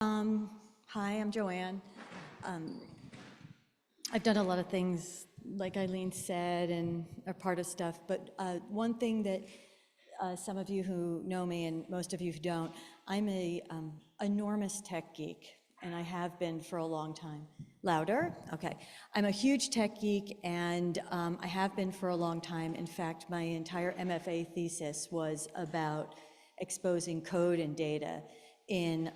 Hi, I'm Joanne. Um, I've done a lot of things, like Eileen said, and are part of stuff, but one thing that some of you who know me and most of you who don't, I'm a enormous tech geek, and I have been for a long time. Louder? Okay. I'm a huge tech geek, and I have been for a long time. In fact, my entire MFA thesis was about exposing code and data in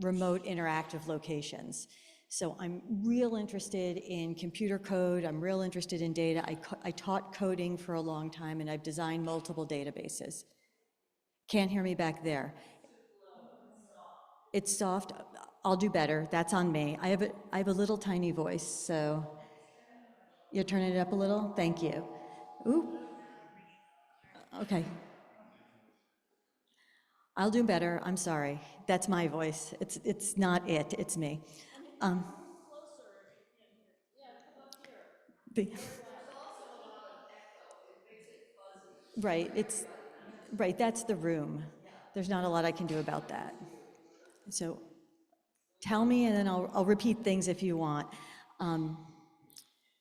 remote interactive locations. So I'm real interested in computer code, I'm real interested in data. I taught coding for a long time, and I've designed multiple databases. Can't hear me back there. It's soft, I'll do better, that's on me. I have a little tiny voice, so you're turning it up a little? Thank you. Ooh, okay. I'll do better, I'm sorry. That's my voice, it's not it, it's me. Um, the- Right, right, that's the room. There's not a lot I can do about that. So tell me and then I'll repeat things if you want. Um,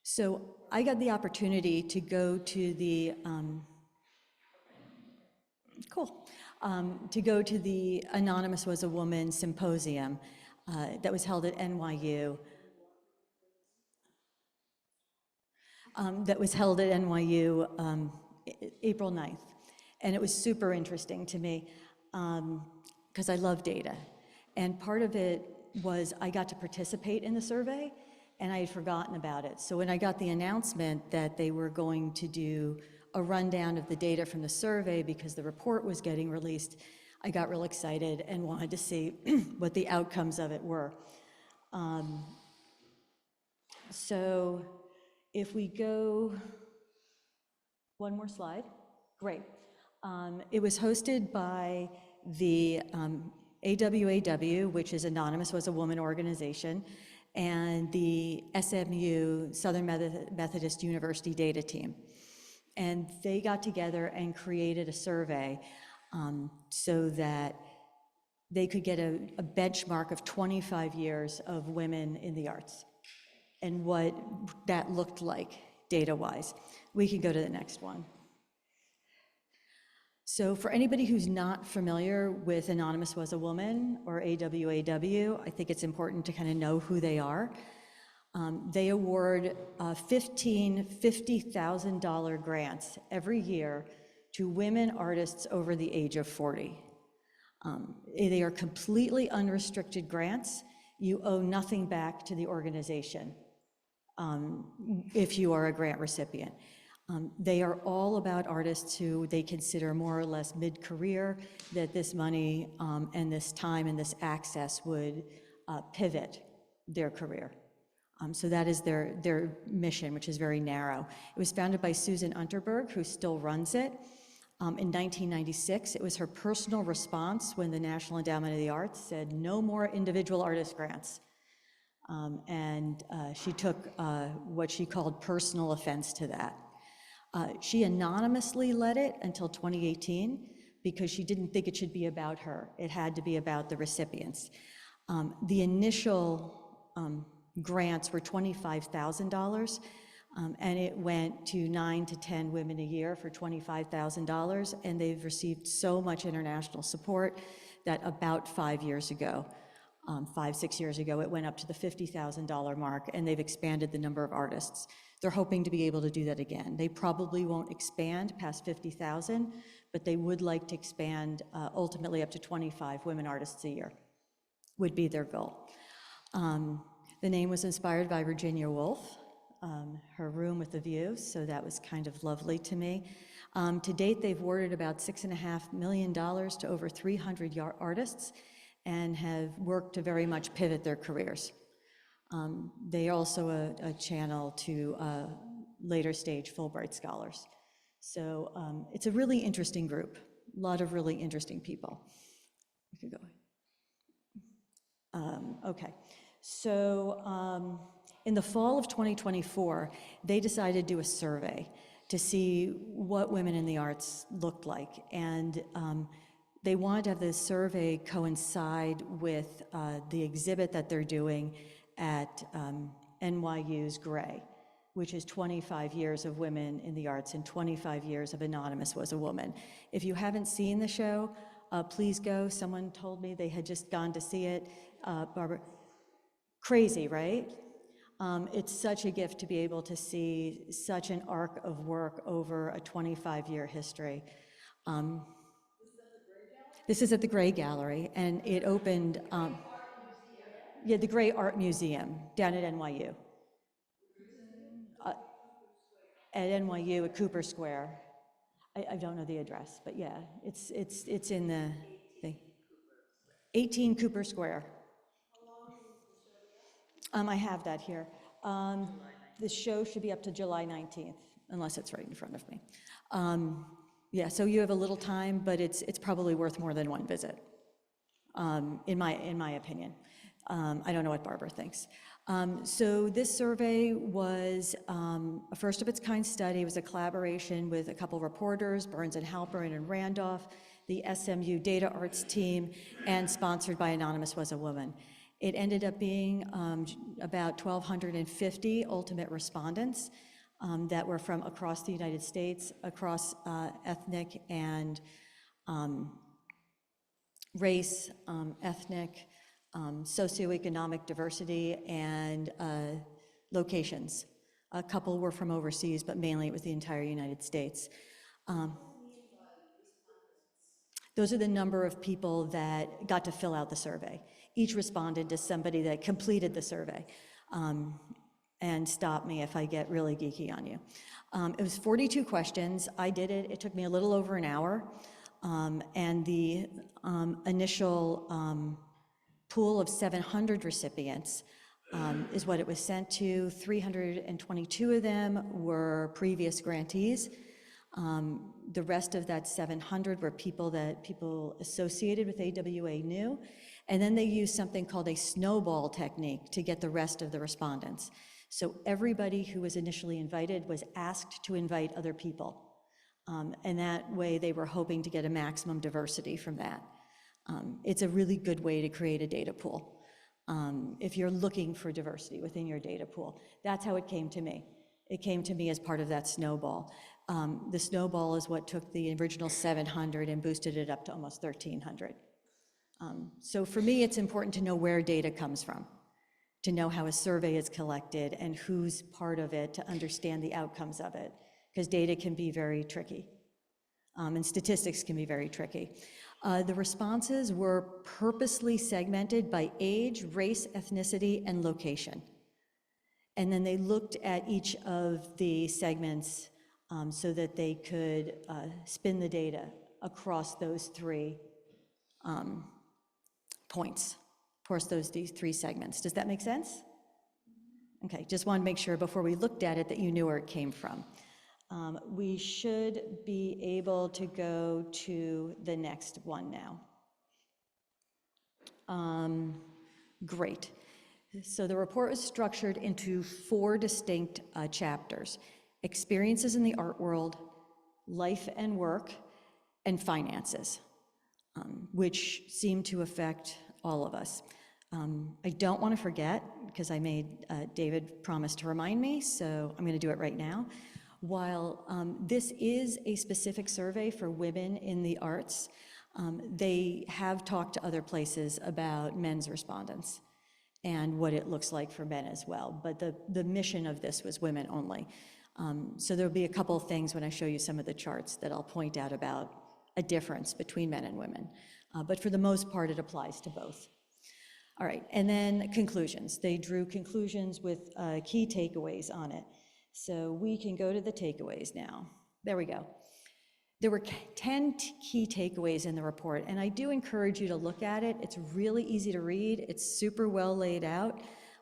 so I got the opportunity to go to the, cool, to go to the Anonymous Was a Woman symposium that was held at NYU. April 9th. And it was super interesting to me because I love data. And part of it was I got to participate in the survey and I had forgotten about it. So when I got the announcement that they were going to do a rundown of the data from the survey because the report was getting released, I got real excited and wanted to see what the outcomes of it were. So if we go one more slide. Great. It was hosted by the AWAW, which is Anonymous Was a Woman organization, and the SMU, Southern Methodist University Data Team. And they got together and created a survey so that they could get a benchmark of 25 years of women in the arts and what that looked like data-wise. We can go to the next one. So for anybody who's not familiar with Anonymous Was a Woman or AWAW, I think it's important to kind of know who they are. They award 15 $50,000 grants every year to women artists over the age of 40. They are completely unrestricted grants. You owe nothing back to the organization if you are a grant recipient. They are all about artists who they consider more or less mid-career, that this money and this time and this access would pivot their career. So that is their mission, which is very narrow. It was founded by Susan Unterberg, who still runs it. In 1996, it was her personal response when the National Endowment of the Arts said, no more individual artist grants. She took what she called personal offense to that. She anonymously led it until 2018 because she didn't think it should be about her. It had to be about the recipients. The initial grants were $25,000, and it went to 9 to 10 women a year for $25,000, and they've received so much international support that about 5 years ago, 6 years ago, it went up to the $50,000 mark, and they've expanded the number of artists. They're hoping to be able to do that again. They probably won't expand past 50,000, but they would like to expand ultimately up to 25 women artists a year, would be their goal. The name was inspired by Virginia Woolf, her room with the view, so that was kind of lovely to me. To date, they've awarded about $6.5 million to over 300 artists and have worked to very much pivot their careers. They are also a channel to later stage Fulbright scholars. So it's a really interesting group, a lot of really interesting people. We could go. Okay, so in the fall of 2024, they decided to do a survey to see what women in the arts looked like. And they wanted to have this survey coincide with the exhibit that they're doing at NYU's Gray, which is 25 years of women in the arts and 25 years of Anonymous Was a Woman. If you haven't seen the show, please go. Someone told me they had just gone to see it. Barbara, crazy, right? It's such a gift to be able to see such an arc of work over a 25-year history. This is at the Gray Gallery, and it opened, yeah, the Gray Art Museum down at NYU. At NYU at Cooper Square. I don't know the address, but yeah, it's in the thing. 18 Cooper Square. I have that here. The show should be up to July 19th, unless it's right in front of me. Yeah, so you have a little time, but it's probably worth more than one visit, in my opinion. I don't know what Barbara thinks. So this survey was a first of its kind study. It was a collaboration with a couple reporters, Burns and Halperin and Randolph, the SMU Data Arts team, and sponsored by Anonymous Was a Woman. It ended up being about 1,250 ultimate respondents that were from across the United States, across ethnic and race, ethnic, socioeconomic diversity, and locations. A couple were from overseas, but mainly it was the entire United States. Those are the number of people that got to fill out the survey. Each responded to somebody that completed the survey. And stop me if I get really geeky on you. It was 42 questions. I did it. It took me a little over an hour. And the initial pool of 700 recipients is what it was sent to. 322 of them were previous grantees. The rest of that 700 were people that people associated with AWA knew. And then they used something called a snowball technique to get the rest of the respondents. So everybody who was initially invited was asked to invite other people. And that way they were hoping to get a maximum diversity from that. It's a really good way to create a data pool. If you're looking for diversity within your data pool. That's how it came to me. It came to me as part of that snowball. The snowball is what took the original 700 and boosted it up to almost 1,300. So for me, it's important to know where data comes from, to know how a survey is collected and who's part of it, to understand the outcomes of it, because data can be very tricky, and statistics can be very tricky. The responses were purposely segmented by age, race, ethnicity, and location. And then they looked at each of the segments so that they could spin the data across those three points, across these three segments. Does that make sense? Okay, just wanted to make sure before we looked at it that you knew where it came from. We should be able to go to the next one now. Great. So the report was structured into 4 distinct chapters: experiences in the art world, life and work, and finances, which seem to affect all of us. I don't want to forget, because I made David promise to remind me, so I'm going to do it right now. While this is a specific survey for women in the arts, they have talked to other places about men's respondents and what it looks like for men as well. But the mission of this was women only. So there'll be a couple of things when I show you some of the charts that I'll point out about a difference between men and women. But for the most part, it applies to both. All right, and then conclusions. They drew conclusions with key takeaways on it. So we can go to the takeaways now. There we go. There were 10 key takeaways in the report, and I do encourage you to look at it. It's really easy to read. It's super well laid out.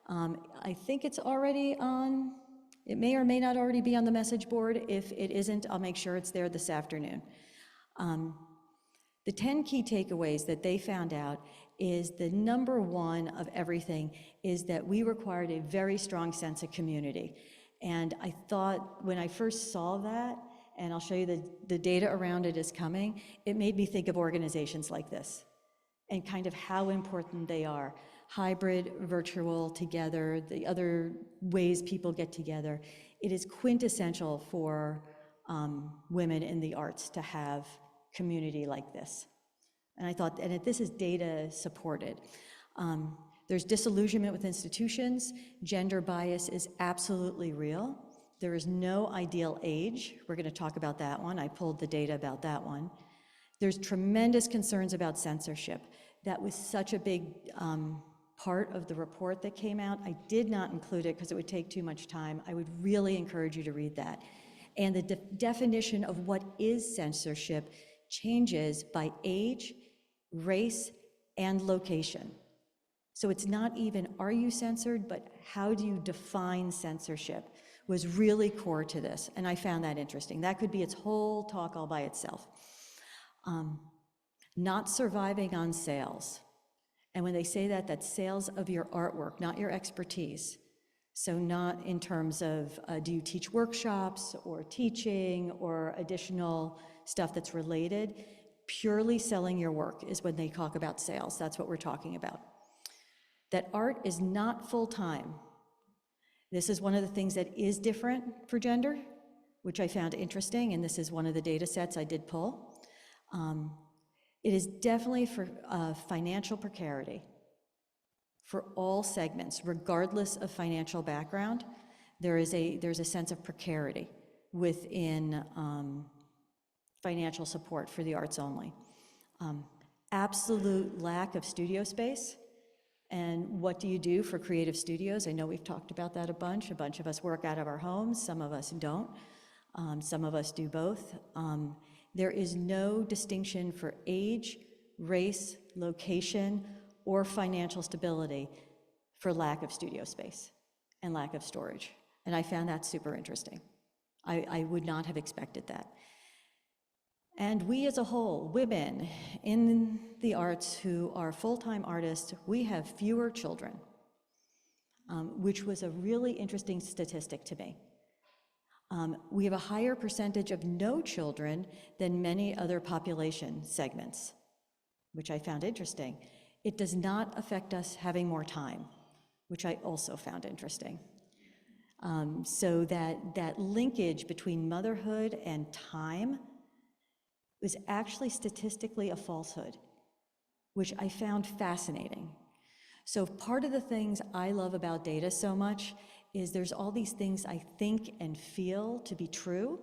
I think it's already on, it may or may not already be on the message board. If it isn't, I'll make sure it's there this afternoon. The 10 key takeaways that they found out is the number one of everything is that we required a very strong sense of community. And I thought when I first saw that, and I'll show you the data around it is coming, it made me think of organizations like this and kind of how important they are. Hybrid, virtual, together, the other ways people get together. It is quintessential for women in the arts to have community like this. And I thought, and this is data supported. There's disillusionment with institutions. Gender bias is absolutely real. There is no ideal age. We're going to talk about that one. I pulled the data about that one. There's tremendous concerns about censorship. That was such a big part of the report that came out. I did not include it because it would take too much time. I would really encourage you to read that. And the definition of what is censorship changes by age, race, and location. So it's not even, are you censored, but how do you define censorship was really core to this, and I found that interesting. That could be its whole talk all by itself. Not surviving on sales. And when they say that, that's sales of your artwork, not your expertise. So not in terms of, do you teach workshops or teaching or additional stuff that's related? Purely selling your work is when they talk about sales. That's what we're talking about. That art is not full-time. This is one of the things that is different for gender, which I found interesting, and this is one of the data sets I did pull. It is definitely for financial precarity for all segments, regardless of financial background. There's a sense of precarity within financial support for the arts only. Absolute lack of studio space. And what do you do for creative studios? I know we've talked about that a bunch. A bunch of us work out of our homes, some of us don't. Some of us do both. There is no distinction for age, race, location, or financial stability for lack of studio space and lack of storage. And I found that super interesting. I would not have expected that. And we as a whole, women in the arts who are full-time artists, we have fewer children, which was a really interesting statistic to me. We have a higher percentage of no children than many other population segments, which I found interesting. It does not affect us having more time, which I also found interesting. So that linkage between motherhood and time was actually statistically a falsehood, which I found fascinating. So part of the things I love about data so much is there's all these things I think and feel to be true,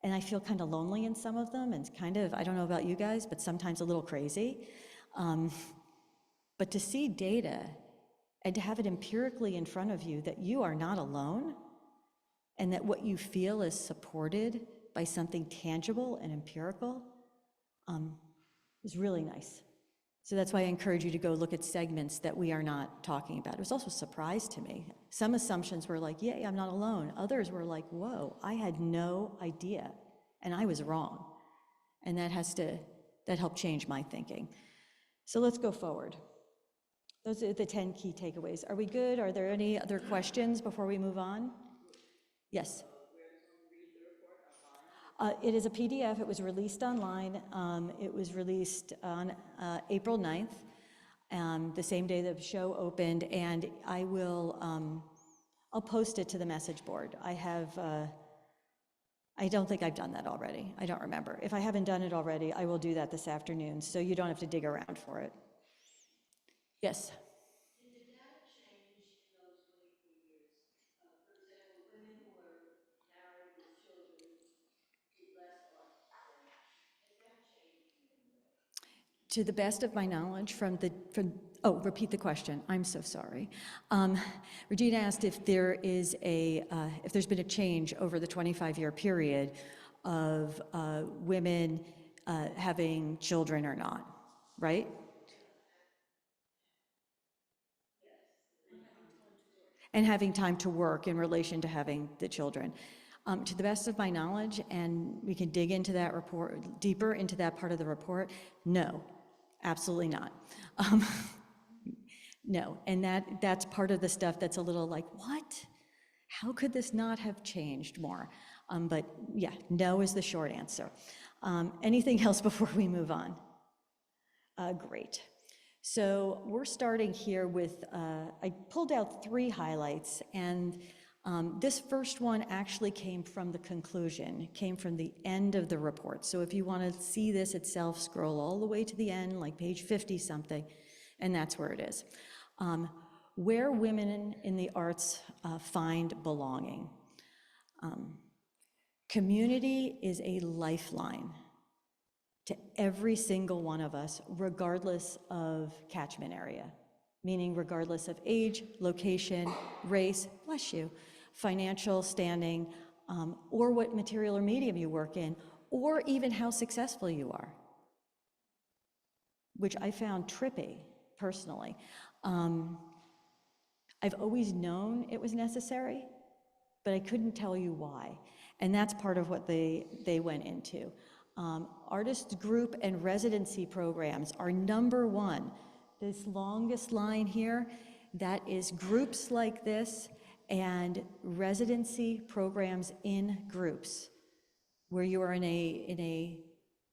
and I feel kind of lonely in some of them, and kind of, I don't know about you guys, but sometimes a little crazy. But to see data and to have it empirically in front of you that you are not alone, and that what you feel is supported by something tangible and empirical, is really nice. So that's why I encourage you to go look at segments that we are not talking about. It was also a surprise to me. Some assumptions were like, yay, I'm not alone. Others were like, whoa, I had no idea, and I was wrong. And that helped change my thinking. So let's go forward. Those are the 10 key takeaways. Are we good? Are there any other questions before we move on? Yes. It is a PDF. It was released online. It was released on April 9th, the same day the show opened, and I'll post it to the message board. I don't think I've done that already. I don't remember. If I haven't done it already, I will do that this afternoon, so you don't have to dig around for it. Yes? To the best of my knowledge, repeat the question. I'm so sorry. Regina asked if there's been a change over the 25-year period of women having children or not, right? And having time to work in relation to having the children. To the best of my knowledge, and we can dig into that report, deeper into that part of the report, no. Absolutely not. No, and that's part of the stuff that's a little like, what? How could this not have changed more? But yeah, no is the short answer. Anything else before we move on? Great. So we're starting here with, I pulled out 3 highlights, and this first one actually came from the conclusion. It came from the end of the report. So if you want to see this itself, scroll all the way to the end, like page 50 something, and that's where it is. Where women in the arts find belonging. Community is a lifeline to every single one of us, regardless of catchment area, meaning regardless of age, location, race, bless you, financial standing, or what material or medium you work in, or even how successful you are, which I found trippy, personally. I've always known it was necessary, but I couldn't tell you why. And that's part of what they went into. Artist group and residency programs are number 1. This longest line here, that is groups like this and residency programs in groups, where you are in a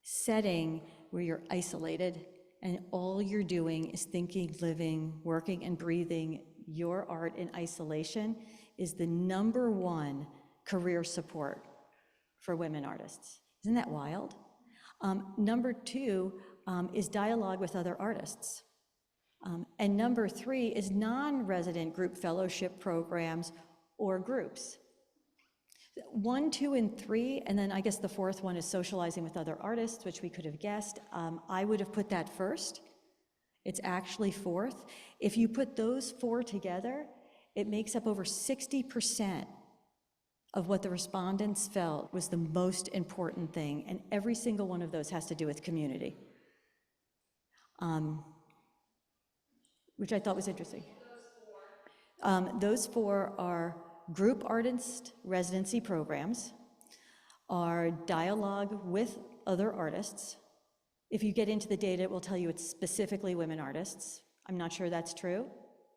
setting where you're isolated and all you're doing is thinking, living, working, and breathing your art in isolation, is the number 1 career support for women artists. Isn't that wild? Number 2 is dialogue with other artists. And number 3 is non-resident group fellowship programs or groups. 1, 2, and 3, and then I guess the 4th one is socializing with other artists, which we could have guessed. I would have put that first. It's actually 4th. If you put those 4 together, it makes up over 60% of what the respondents felt was the most important thing, and every single one of those has to do with community, which I thought was interesting. Those 4 are group artist residency programs, are dialogue with other artists. If you get into the data, it will tell you it's specifically women artists. I'm not sure that's true.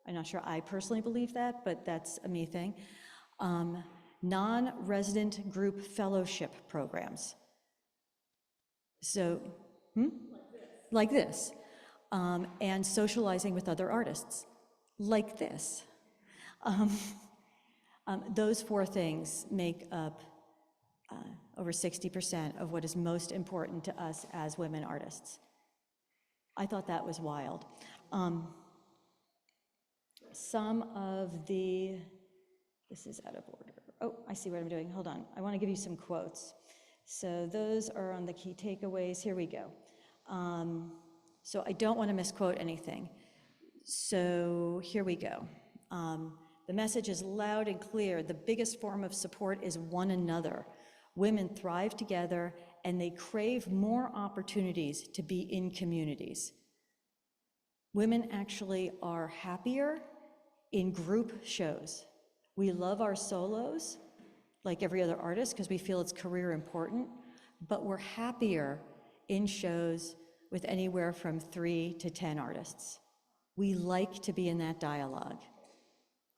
I'm not sure I personally believe that, but that's a me thing. Non-resident group fellowship programs. So, like this. And socializing with other artists, like this. Those 4 things make up over 60% of what is most important to us as women artists. I thought that was wild. Some of the, this is out of order. Oh, I see what I'm doing, hold on. I want to give you some quotes. So those are on the key takeaways, here we go. So I don't want to misquote anything. So here we go. The message is loud and clear. The biggest form of support is one another. Women thrive together and they crave more opportunities to be in communities. Women actually are happier in group shows. We love our solos, like every other artist, because we feel it's career important, but we're happier in shows with anywhere from 3 to 10 artists. We like to be in that dialogue.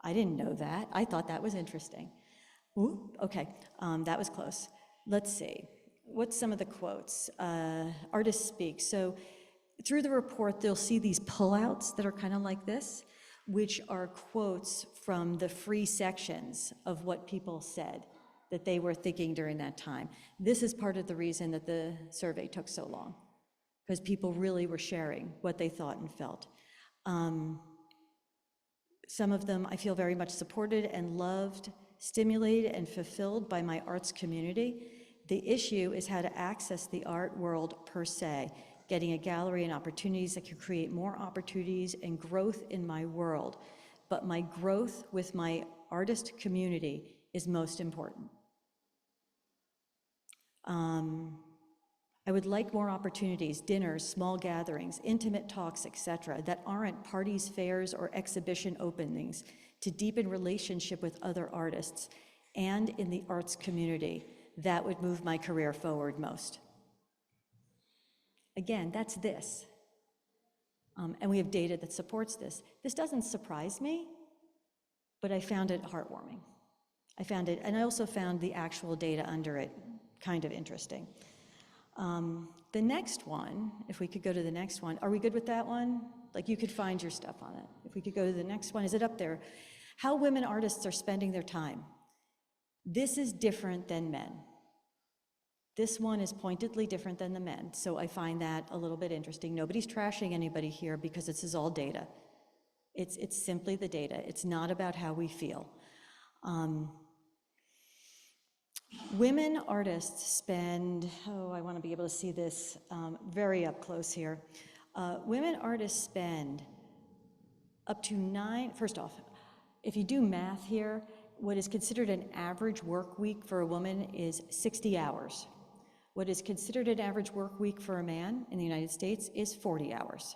I didn't know that. I thought that was interesting. Ooh, okay, that was close. Let's see. What's some of the quotes? Artists speak. So through the report, they'll see these pullouts that are kind of like this, which are quotes from the free sections of what people said that they were thinking during that time. This is part of the reason that the survey took so long, because people really were sharing what they thought and felt. Some of them I feel very much supported and loved, stimulated and fulfilled by my arts community. The issue is how to access the art world per se, getting a gallery and opportunities that can create more opportunities and growth in my world. But my growth with my artist community is most important. I would like more opportunities, dinners, small gatherings, intimate talks, etc., that aren't parties, fairs, or exhibition openings, to deepen relationship with other artists and in the arts community. That would move my career forward most. Again, that's this. And we have data that supports this. This doesn't surprise me, but I found it heartwarming. I found it, and I also found the actual data under it kind of interesting. The next one, if we could go to the next one, are we good with that one? Like you could find your stuff on it. If we could go to the next one, is it up there? How women artists are spending their time. This is different than men. This one is pointedly different than the men, so I find that a little bit interesting. Nobody's trashing anybody here because this is all data. It's simply the data. It's not about how we feel. Women artists spend, I want to be able to see this very up close here. Women artists spend up to first off, if you do math here, what is considered an average work week for a woman is 60 hours. What is considered an average work week for a man in the United States is 40 hours.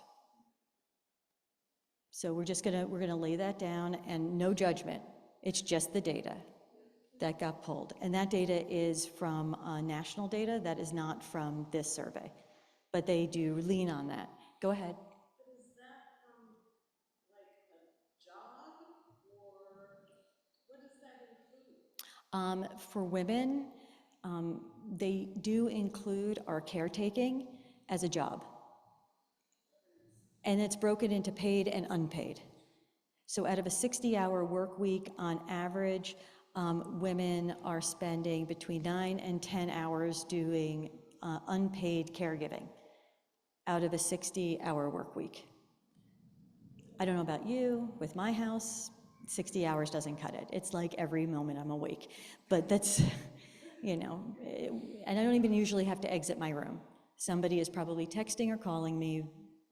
So we're gonna lay that down, and no judgment. It's just the data that got pulled. And that data is from national data, that is not from this survey. But they do lean on that. Go ahead. Is that from like a job, or what does that include? For women, they do include our caretaking as a job. And it's broken into paid and unpaid. So out of a 60-hour work week, on average, women are spending between 9 and 10 hours doing unpaid caregiving out of a 60-hour work week. I don't know about you, with my house, 60 hours doesn't cut it. It's like every moment I'm awake. But that's, and I don't even usually have to exit my room. Somebody is probably texting or calling me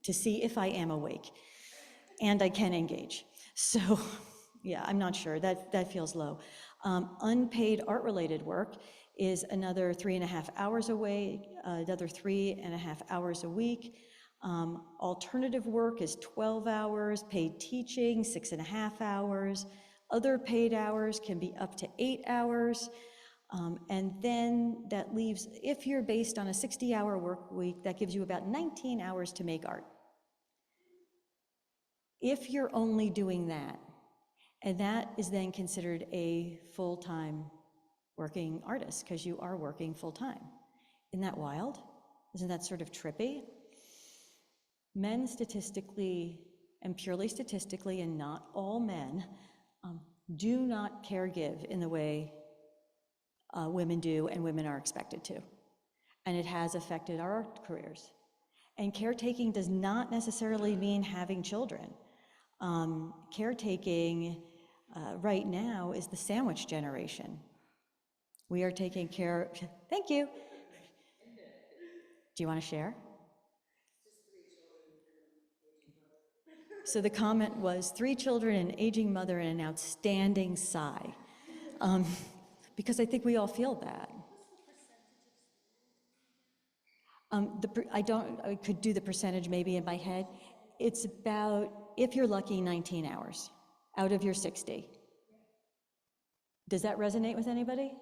to see if I am awake, and I can engage. So, yeah, I'm not sure, that feels low. Unpaid art-related work is another 3.5 hours away, another 3.5 hours a week. Alternative work is 12 hours, paid teaching, 6.5 hours. Other paid hours can be up to 8 hours. And then that leaves, if you're based on a 60-hour work week, that gives you about 19 hours to make art. If you're only doing that, and that is then considered a full-time working artist, because you are working full-time. Isn't that wild? Isn't that sort of trippy? Men statistically, and purely statistically, and not all men, do not caregive in the way women do and women are expected to. And it has affected our art careers. And caretaking does not necessarily mean having children. Caretaking right now is the sandwich generation. We are taking care, thank you. Do you want to share? So the comment was 3 children, an aging mother, and an outstanding sigh. Because I think we all feel that. I could do the percentage maybe in my head. It's about, if you're lucky, 19 hours out of your 60. Does that resonate with anybody?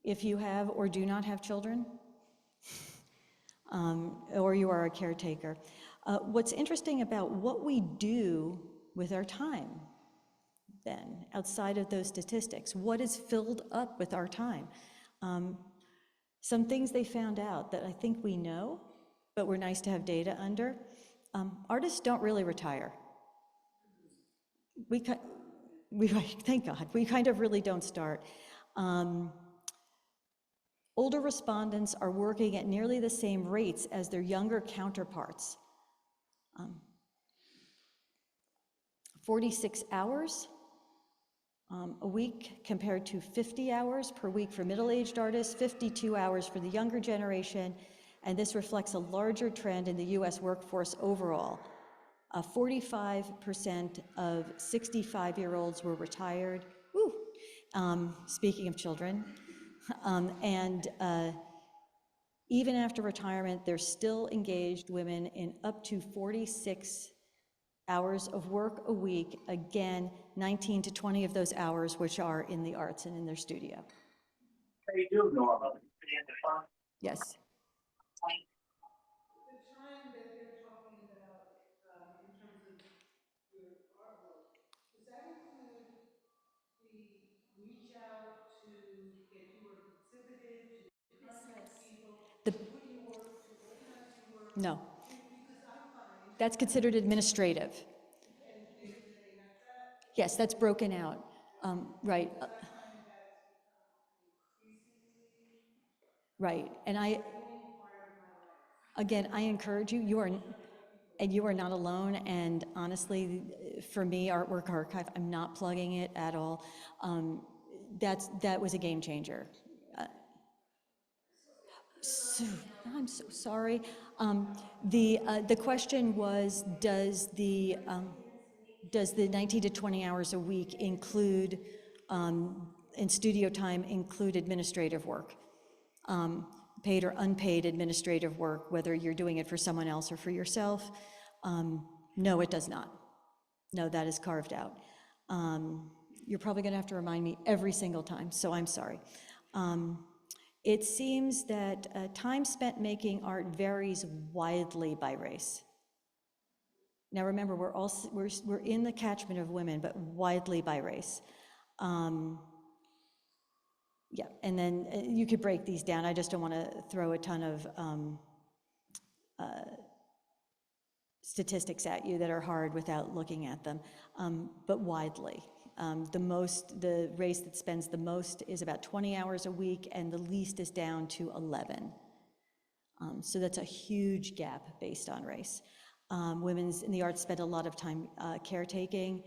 If you have or do not have children, or you are a caretaker. What's interesting about what we do with our time, then, outside of those statistics, what is filled up with our time? Some things they found out that I think we know, but we're nice to have data under. Artists don't really retire. Thank God, we kind of really don't start. Older respondents are working at nearly the same rates as their younger counterparts. 46 hours a week compared to 50 hours per week for middle-aged artists, 52 hours for the younger generation, and this reflects a larger trend in the US workforce overall. 45% of 65-year-olds were retired. Woo! Speaking of children, and even after retirement, they're still engaged women in up to 46 hours of work a week, again, 19 to 20 of those hours which are in the arts and in their studio. They do normally. Yes. The time that they're talking about in terms of your artwork, does that include the No, Because I find, that's considered administrative. and they have that, Yes, that's broken out. Right, I find that it's become increasingly right. And I, normal part of my life. again, I encourage you, and you are not alone. And honestly, for me, Artwork Archive, I'm not plugging it at all. That was a game changer. So, I'm so sorry. The question was, does the 19 to 20 hours a week include, in studio time, include administrative work? Paid or unpaid administrative work, whether you're doing it for someone else or for yourself? No, it does not. No, that is carved out. You're probably gonna have to remind me every single time, so I'm sorry. It seems that time spent making art varies widely by race. Now remember, we're in the catchment of women, but widely by race. Yeah, and then you could break these down. I just don't want to throw a ton of statistics at you that are hard without looking at them, but widely. The race that spends the most is about 20 hours a week, and the least is down to 11. So that's a huge gap based on race. Women in the arts spend a lot of time caretaking,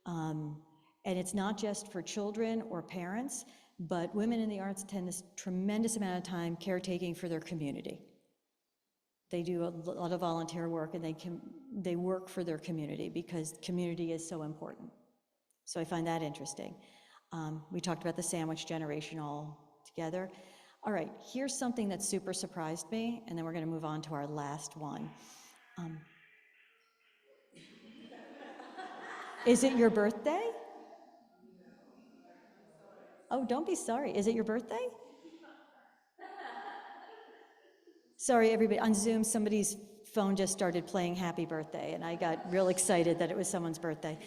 and it's not just for children or parents, but women in the arts spend this tremendous amount of time caretaking for their community. They do a lot of volunteer work, and they work for their community because community is so important. So I find that interesting. We talked about the sandwich generation all together. All right, here's something that super surprised me, and then we're gonna move on to our last one. Is it your birthday? Oh, don't be sorry. Is it your birthday? Sorry, everybody. On Zoom, somebody's phone just started playing happy birthday, and I got real excited that it was someone's birthday.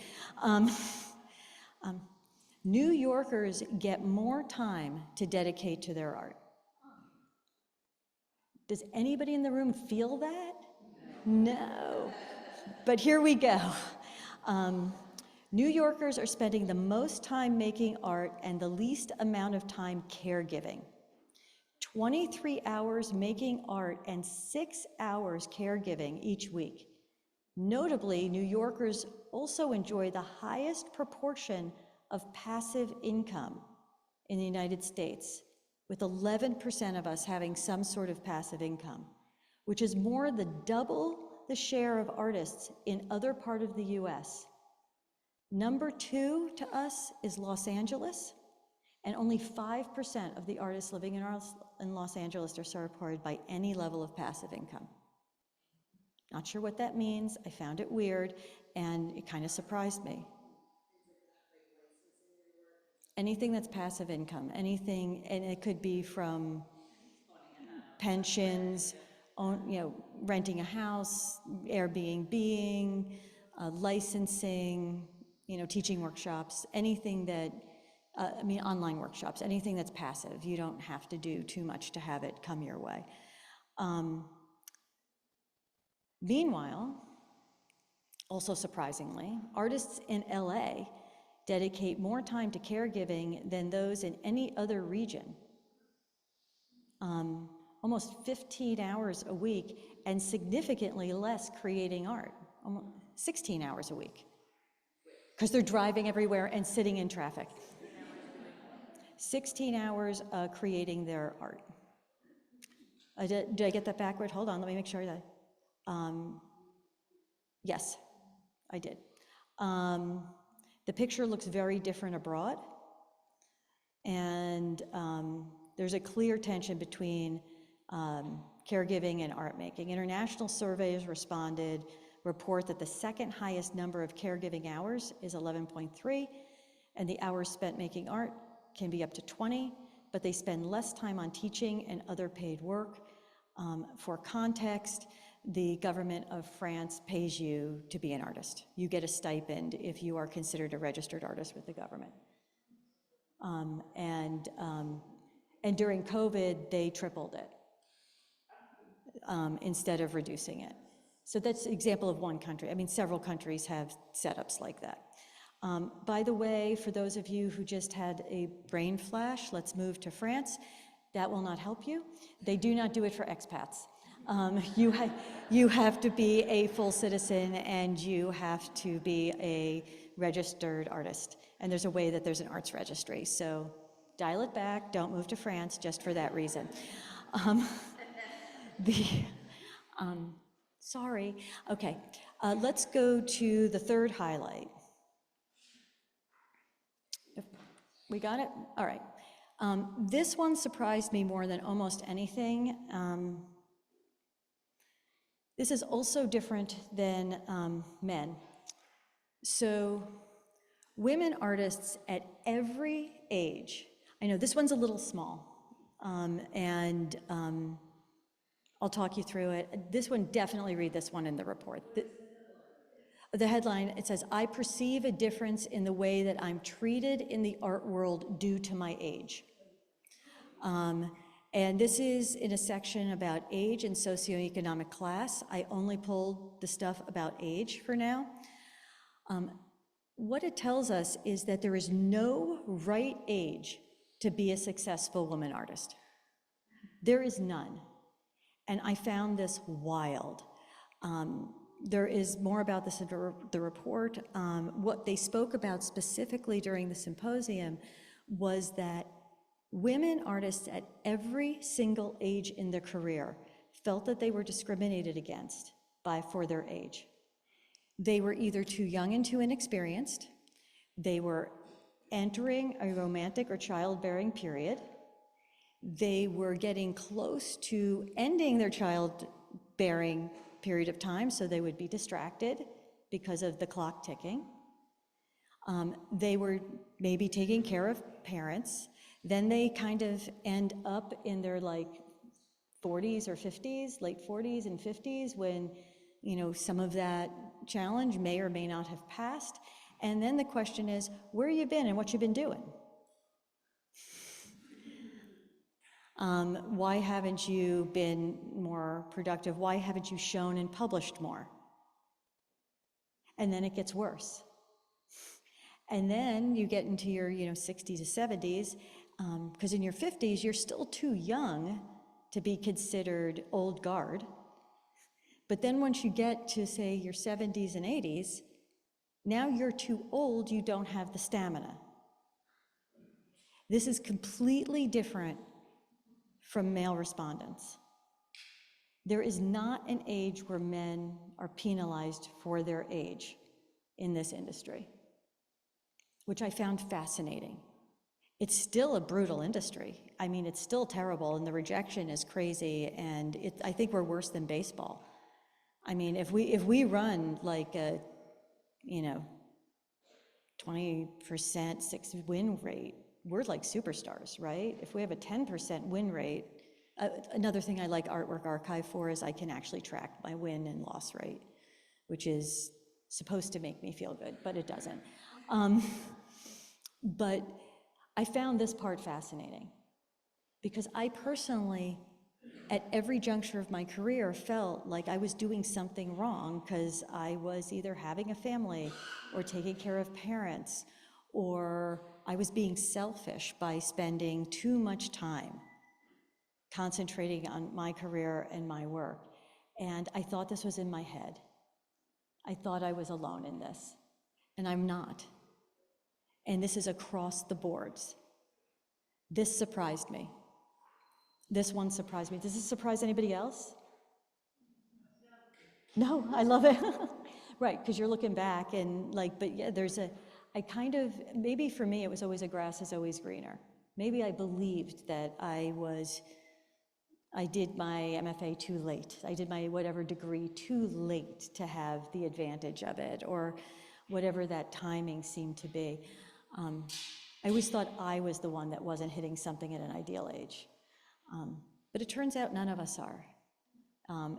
New Yorkers get more time to dedicate to their art. Does anybody in the room feel that? No. But here we go. New Yorkers are spending the most time making art and the least amount of time caregiving. 23 hours making art and 6 hours caregiving each week. Notably, New Yorkers also enjoy the highest proportion of passive income in the United States, with 11% of us having some sort of passive income, which is more than double the share of artists in other parts of the US. Number 2 to us is Los Angeles, and only 5% of the artists living in Los Angeles are supported by any level of passive income. Not sure what that means. I found it weird, and it kind of surprised me. Anything that's passive income, anything, and it could be from pensions, renting a house, Airbnb, licensing, teaching workshops, anything that, online workshops, anything that's passive. You don't have to do too much to have it come your way. Meanwhile, also surprisingly, artists in LA dedicate more time to caregiving than those in any other region. Almost 15 hours a week, and significantly less creating art, 16 hours a week, because they're driving everywhere and sitting in traffic. 16 hours creating their art. Did I get that backward? Hold on, let me make sure that. Yes, I did. The picture looks very different abroad, and there's a clear tension between caregiving and art making. International surveys report that the second highest number of caregiving hours is 11.3, and the hours spent making art can be up to 20, but they spend less time on teaching and other paid work. For context, the government of France pays you to be an artist. You get a stipend if you are considered a registered artist with the government. And during COVID, they tripled it. instead of reducing it. So that's an example of one country. I mean, several countries have setups like that. By the way, for those of you who just had a brain flash, let's move to France. That will not help you. They do not do it for expats. You have to be a full citizen and you have to be a registered artist. And there's a way that there's an arts registry. So dial it back, don't move to France just for that reason. Sorry. Okay, let's go to the third highlight. We got it? All right. This one surprised me more than almost anything. This is also different than men. So women artists at every age, I know this one's a little small, and I'll talk you through it. This one, definitely read this one in the report. The headline, it says, "I perceive a difference in the way that I'm treated in the art world due to my age." And this is in a section about age and socioeconomic class. I only pulled the stuff about age for now. What it tells us is that there is no right age to be a successful woman artist. There is none. And I found this wild. There is more about this in the report. What they spoke about specifically during the symposium was that women artists at every single age in their career felt that they were discriminated against for their age. They were either too young and too inexperienced, they were entering a romantic or childbearing period, they were getting close to ending their childbearing period of time, so they would be distracted because of the clock ticking. They were maybe taking care of parents. Then they kind of end up in their like 40s or 50s, late 40s and 50s, when, you know, some of that challenge may or may not have passed. And then the question is, where you been and what you been doing? Why haven't you been more productive? Why haven't you shown and published more? And then it gets worse. And then you get into your 60s to 70s, because in your 50s, you're still too young to be considered old guard. But then once you get to, say, your 70s and 80s, now you're too old, you don't have the stamina. This is completely different from male respondents. There is not an age where men are penalized for their age in this industry, which I found fascinating. It's still a brutal industry. I mean, it's still terrible, and the rejection is crazy, and I think we're worse than baseball. I mean, if we run like a 20% win rate, we're like superstars, right? If we have a 10% win rate, another thing I like Artwork Archive for is I can actually track my win and loss rate, which is supposed to make me feel good, but it doesn't. But I found this part fascinating because I personally, at every juncture of my career, felt like I was doing something wrong because I was either having a family or taking care of parents, or I was being selfish by spending too much time concentrating on my career and my work. And I thought this was in my head. I thought I was alone in this, and I'm not. And this is across the boards. This surprised me. This one surprised me. Does this surprise anybody else? No, I love it. Right, because you're looking back and like, but yeah, maybe for me it was always a grass is always greener. Maybe I believed that I did my MFA too late. I did my whatever degree too late to have the advantage of it, or whatever that timing seemed to be. I always thought I was the one that wasn't hitting something at an ideal age. But it turns out none of us are.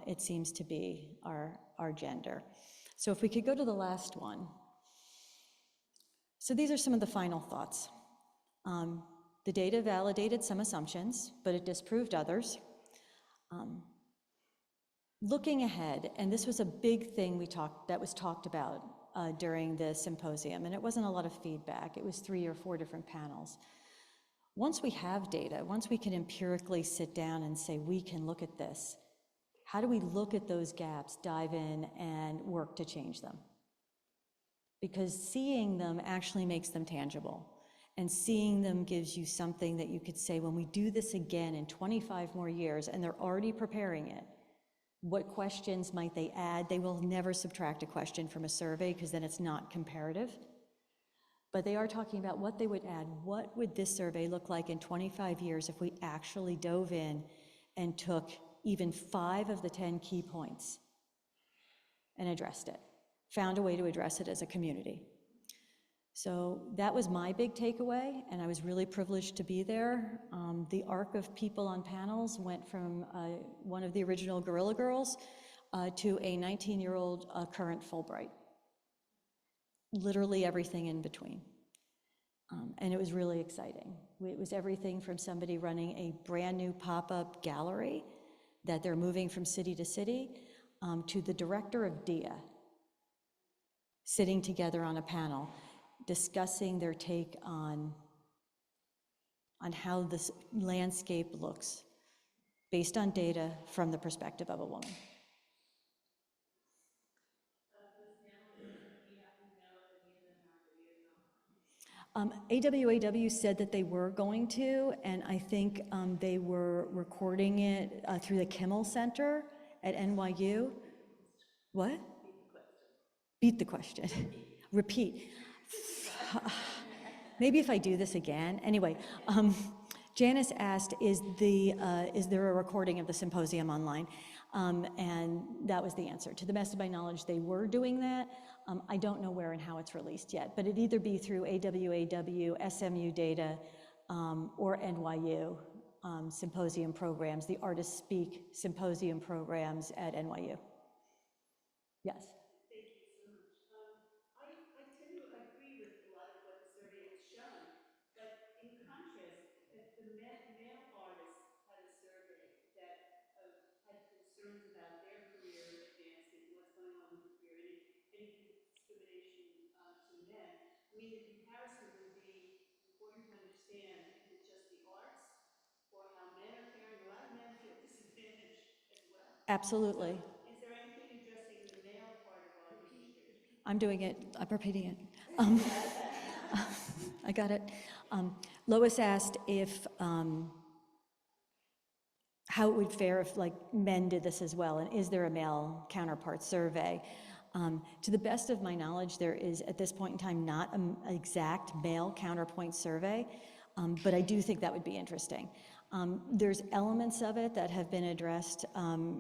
It seems to be our gender. So if we could go to the last one. So these are some of the final thoughts. The data validated some assumptions, but it disproved others. Looking ahead, and this was a big thing that was talked about during the symposium, and it wasn't a lot of feedback. It was 3 or 4 different panels. Once we have data, once we can empirically sit down and say, we can look at this, how do we look at those gaps, dive in, and work to change them? Because seeing them actually makes them tangible. And seeing them gives you something that you could say, when we do this again in 25 more years, and they're already preparing it, what questions might they add? They will never subtract a question from a survey because then it's not comparative. But they are talking about what they would add. What would this survey look like in 25 years if we actually dove in and took even 5 of the 10 key points and addressed it, found a way to address it as a community? So that was my big takeaway, and I was really privileged to be there. The arc of people on panels went from one of the original Guerrilla Girls to a 19-year-old current Fulbright. Literally everything in between. And it was really exciting. It was everything from somebody running a brand new pop-up gallery that they're moving from city to city, to the director of DIA, sitting together on a panel, discussing their take on how this landscape looks based on data from the perspective of a woman. AWAW said that they were going to, and I think they were recording it through the Kimmel Center at NYU. What? Beat the question. Repeat. Maybe if I do this again. Anyway, Janice asked, is there a recording of the symposium online? And that was the answer. To the best of my knowledge, they were doing that. I don't know where and how it's released yet, but it'd either be through AWAW, SMU data, or NYU symposium programs, the Artists Speak symposium programs at NYU. Yes. Thank you so much. I tend to agree with a lot of what the survey has shown, but in contrast, if the male artists had a survey that had concerns about their career advancement and what's going on with the career, any discrimination to men, I mean, the comparison would be important to understand, is it just the arts or how men are faring? A lot of men feel disadvantaged as well. Absolutely. So, is there anything addressing the male part of our industry? I'm doing it. I'm repeating it. I got it. Lois asked if how it would fare if like men did this as well, and is there a male counterpart survey? To the best of my knowledge, there is at this point in time not an exact male counterpoint survey, but I do think that would be interesting. There's elements of it that have been addressed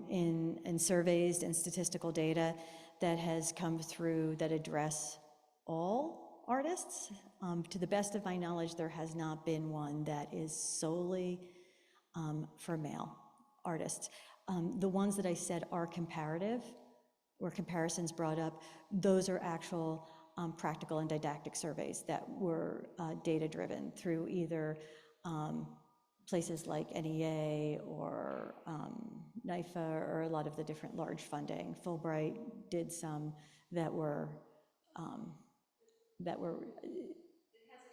in surveys and statistical data that has come through that address all artists. To the best of my knowledge, there has not been one that is solely for male artists. The ones that I said are comparative, or comparisons brought up, those are actual practical and didactic surveys that were data-driven through either places like NEA or NYFA or a lot of the different large funding. Fulbright did some that were It has a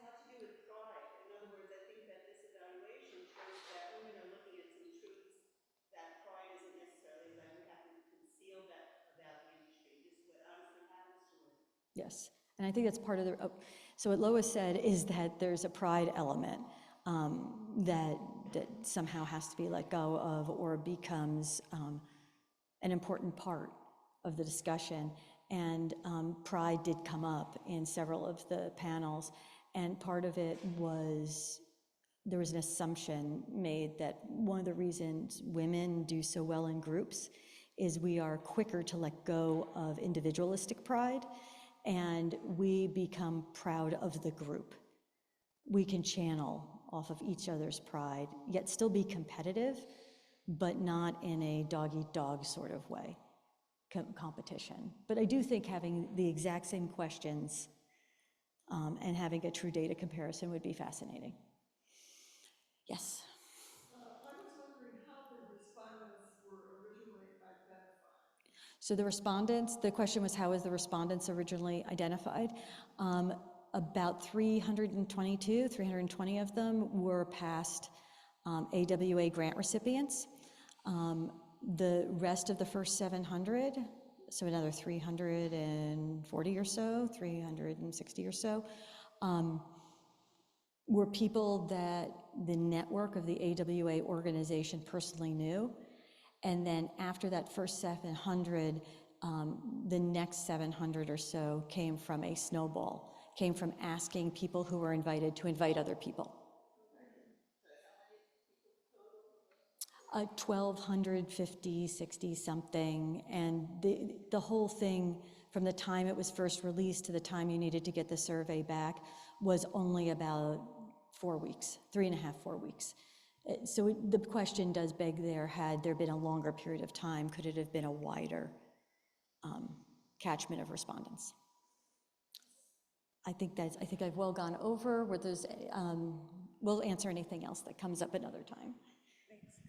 lot to do with pride. In other words, I think that this evaluation shows that women are looking at some truths that pride isn't necessarily like we have to conceal that about the industry. This is what honestly happens to women. Yes, and I think that's part of the, so what Lois said is that there's a pride element that somehow has to be let go of or becomes an important part of the discussion. And pride did come up in several of the panels, and part of it was there was an assumption made that one of the reasons women do so well in groups is we are quicker to let go of individualistic pride, and we become proud of the group. We can channel off of each other's pride, yet still be competitive, but not in a dog-eat-dog sort of way, competition. But I do think having the exact same questions and having a true data comparison would be fascinating. Yes? I was wondering how the respondents were originally identified. So the respondents, the question was, how was the respondents originally identified? About 320 of them were past AWA grant recipients. The rest of the first 700, so another 340 or so, 360 or so, were people that the network of the AWA organization personally knew. And then after that first 700, the next 700 or so came from a snowball, came from asking people who were invited to invite other people. 1,250, 60 something, and the whole thing, from the time it was first released to the time you needed to get the survey back, was only about 4 weeks, 3.5, 4 weeks. So the question does beg there, had there been a longer period of time, could it have been a wider catchment of respondents? I think I've well gone over. We'll answer anything else that comes up another time.